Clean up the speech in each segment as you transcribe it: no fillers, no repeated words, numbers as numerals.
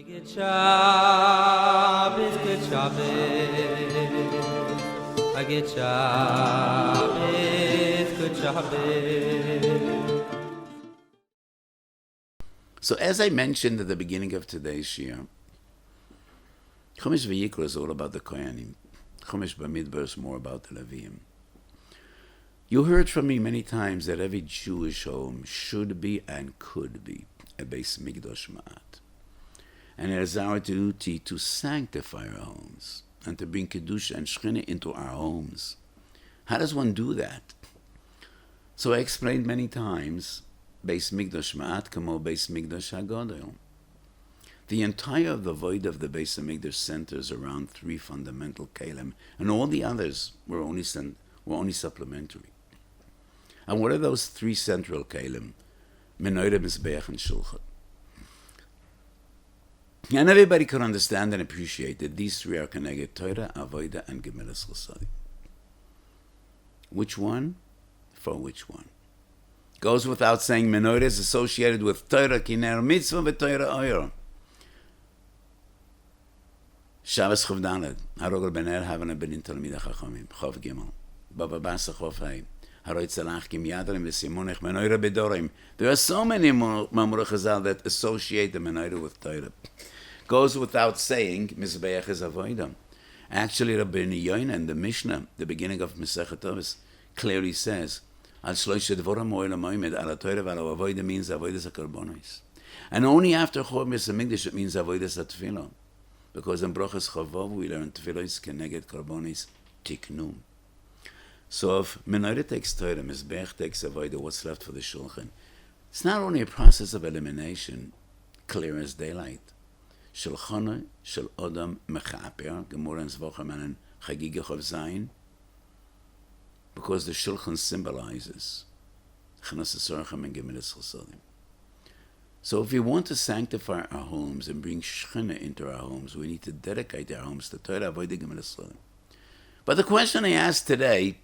Good Shabbos, good Shabbos. I get Shabbos, good Shabbos. So as I mentioned at the beginning of today's Shir, Chumash Vayikra is all about the Kohanim. Chumash Bamidbar is more about the Leviim. You heard from me many times that every Jewish home should be and could be a Beis Mikdash Ma'at. And it is our duty to sanctify our homes and to bring Kedusha and Shechina into our homes. How does one do that? So I explained many times, Beis Mikdash Ma'at kamo Beis Mikdash HaGodel. The entire of the void of the Beis Hamikdash centers around three fundamental kelim, and all the others were only supplementary. And what are those three central kelim? Menorah, Mizbeach, and Shulchan. And everybody could understand and appreciate that these three are connected: Torah, Avodah, and Gemilas Chasadim. Which one? For which one? Goes without saying, Menorah is associated with Torah, Kiner, Mitzvah, and Torah, Oyer. Shabbos Chav Daled, Harogel Ben Havana Benin Talmidei Chachamim, Chav Gimel, Baba Basa Chav Hay, Haroy Tzalach Kim Yadrim V'Simonech Menorah Bedorim. There are so many Mamurah Chazal that associate the Menorah with Torah. Goes without saying, Mizbeach is Avodah. Actually, Rabbeinu Yoina in the Mishnah, the beginning of Masechet Avos, clearly says, Al Shloishe Dvorim Oil HaMoimed Al HaTorah V'Al Avodah means Avodas HaKarbonos. And only after Chor Beis Hamikdash it means Avodas HaTefillah. Because in Brochas Chavav we learn Tefillah is Keneged Karbonis Tiknum. So if Menorah takes Torah, Mizbeach takes Avodah, what's left for the Shulchan? It's not only a process of elimination, clear as daylight. Shulchana, Shel Odam Mechaper, Gemara and Zvochem and Chagiga Chav Zayin, because the Shulchan symbolizes Chanas Esorchem and Gemilas Chasadim. So if we want to sanctify our homes and bring Shechina into our homes, we need to dedicate our homes to Torah, Avodah, Gemilas Chasadim. But the question I asked today,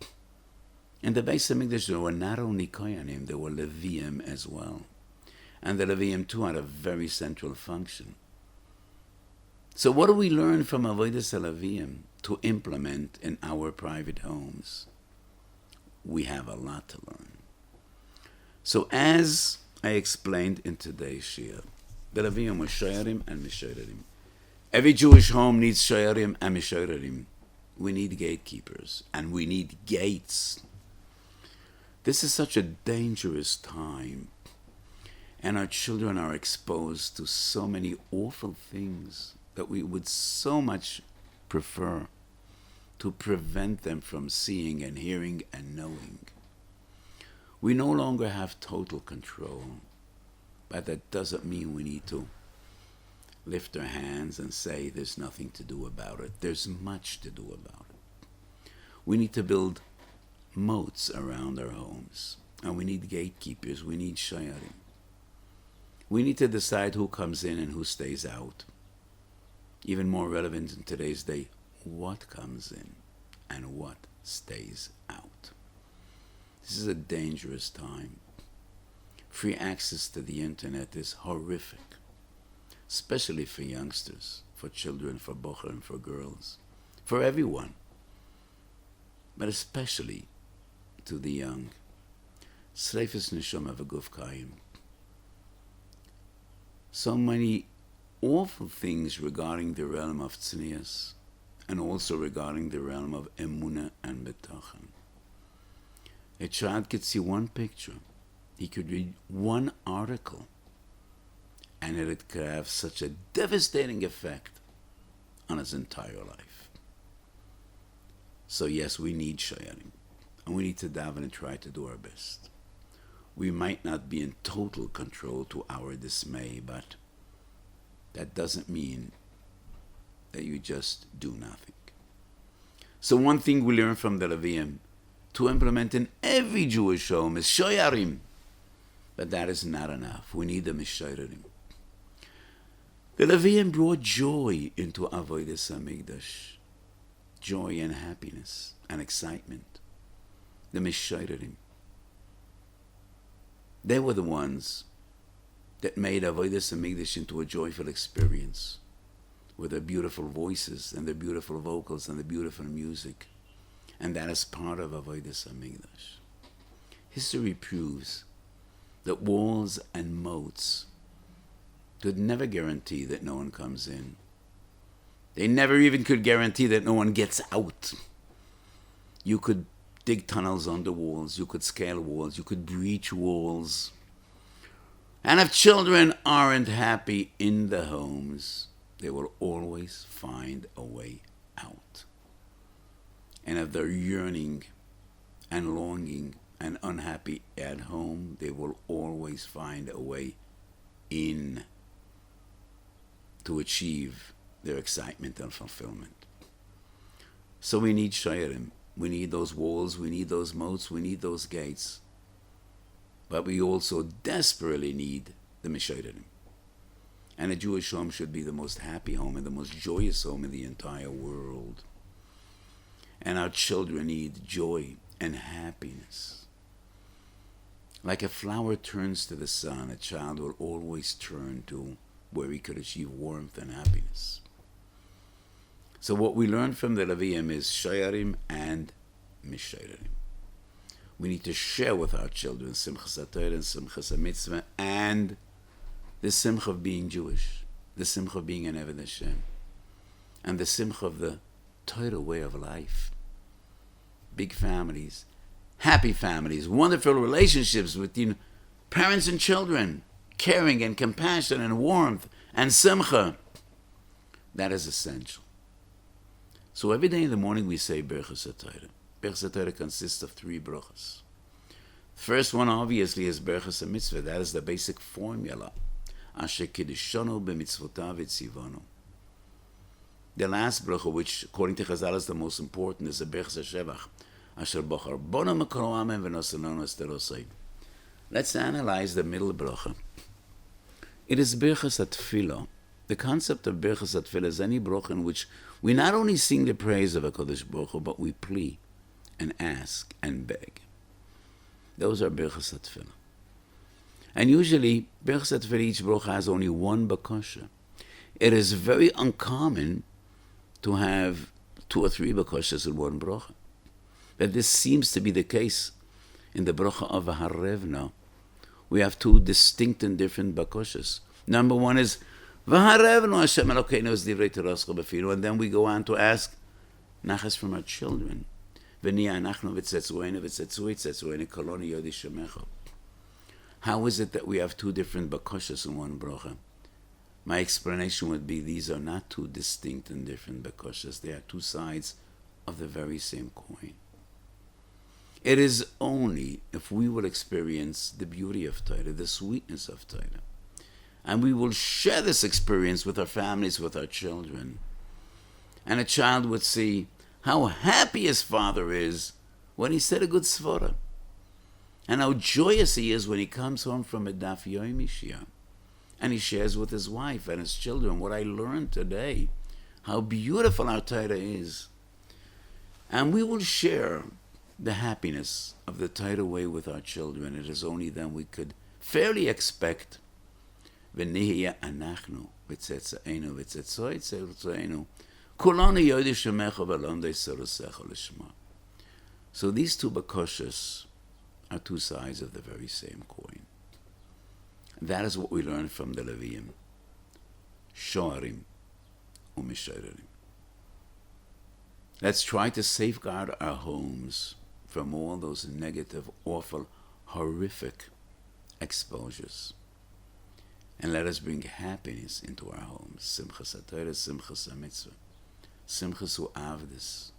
in the Beis Hamikdash there were not only Kohanim, there were Leviim as well. And the Leviim too had a very central function. So what do we learn from Avodas HaLeviim to implement in our private homes? We have a lot to learn. So as I explained in today's Shir, the Leviim were Shoyarim and Mishoyarim. Every Jewish home needs Shoyarim and Mishoyarim. We need gatekeepers and we need gates. This is such a dangerous time, and our children are exposed to so many awful things that we would so much prefer to prevent them from seeing and hearing and knowing. We no longer have total control, but that doesn't mean we need to lift our hands and say there's nothing to do about it. There's much to do about it. We need to build moats around our homes, and we need gatekeepers, we need shayarim. We need to decide who comes in and who stays out. Even more relevant in today's day, what comes in and what stays out. This is a dangerous time. Free access to the internet is horrific, especially for youngsters, for children, for bocher and for girls, for everyone, but especially to the young. Sreifes neshama v'guf kayim. So many awful things regarding the realm of tznius, and also regarding the realm of emunah and betachan. A child could see one picture, he could read one article, and it could have such a devastating effect on his entire life. So yes, we need shayarim, and we need to daven and try to do our best. We might not be in total control to our dismay, but that doesn't mean that you just do nothing. So one thing we learn from the Leviim to implement in every Jewish home is shoyarim. But that is not enough. We need the mishoyarim. The Leviim brought joy into Avodas HaMikdash. Joy and happiness and excitement. The mishoyarim. They were the ones that made Avodas Hamikdash into a joyful experience with their beautiful voices and their beautiful vocals and the beautiful music. And that is part of Avodas Hamikdash. History proves that walls and moats could never guarantee that no one comes in. They never even could guarantee that no one gets out. You could dig tunnels under walls, you could scale walls, you could breach walls. And if children aren't happy in the homes, they will always find a way out. And if they're yearning and longing and unhappy at home, they will always find a way in to achieve their excitement and fulfillment. So we need Shairim. We need those walls, we need those moats, we need those gates. But we also desperately need the Meshairim. And a Jewish home should be the most happy home and the most joyous home in the entire world. And our children need joy and happiness. Like a flower turns to the sun, a child will always turn to where he could achieve warmth and happiness. So what we learn from the Levium is Shayarim and Mishayrim. We need to share with our children Simchas HaTorah and Simchas HaMitzvah and the Simcha of being Jewish, the Simcha of being an Eved Hashem, and the Simcha of the Torah way of life. Big families, happy families, wonderful relationships between parents and children, caring and compassion and warmth and Simcha. That is essential. So every day in the morning we say Berachas HaTorah. Berachas HaTorah consists of 3 brachas. The first one obviously is Berachas HaMitzvah. That is the basic formula. Asher Kiddushanu b'mitzvotav etzivanu. The last bracha, which according to Chazal is the most important, is the Berachas HaShevach. Asher bochar bona mekol ha'amim v'nosalonu esterosei. Let's analyze the middle bracha. It is Berachas HaTfilah. The concept of Berachas HaTfilah is any bracha in which we not only sing the praise of HaKadosh Baruch Hu, but we plea and ask and beg. Those are Berachas HaTfilah. And usually, Berachas HaTfilah, each bracha has only one bakosha. It is very uncommon to have 2 or 3 bakoshas in one bracha. But this seems to be the case in the bracha of V'harevna. We have 2 distinct and different bakoshas. Number 1 is V'harevnu Hashem Elokeinu es divrei torascha b'filu, and then we go on to ask nachas from our children. V'niya anachnu v'tzetzuenu v'tzetzui tzetzuenu koloni yodi shemecha. How is it that we have 2 different bakoshas in one bracha? My explanation would be these are not 2 distinct and different bakoshas. They are 2 sides of the very same coin. It is only if we will experience the beauty of Torah, the sweetness of Torah, and we will share this experience with our families, with our children, and a child would see how happy his father is when he said a good svara, and how joyous he is when he comes home from a daf yomi shia, and he shares with his wife and his children what I learned today, how beautiful our Torah is. And we will share the happiness of the Torah way with our children. It is only then we could fairly expect V'nihiya anachnu v'tzetzaenu v'tzetzoi tzetzaenu kulanu yodi shemecha v'lomdei sorosecha l'shma. So these 2 bakoshas are 2 sides of the very same coin. That is what we learn from the Levium. Shoarim u'mishayrim. Let's try to safeguard our homes from all those negative, awful, horrific exposures. And let us bring happiness into our homes. Simchas HaTorah, Simchas HaMitzvah, Simchas HaAvdus.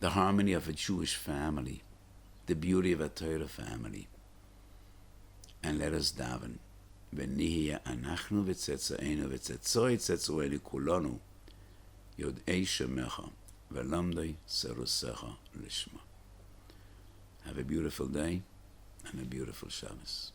The harmony of a Jewish family, the beauty of a Torah family. And let us daven. V'nihiya anachnu v'tzetzaenu v'tzetzoi tzetzuenu kulanu yodei shemecha v'lamdei serusecha lishma. Have a beautiful day and a beautiful Shabbos.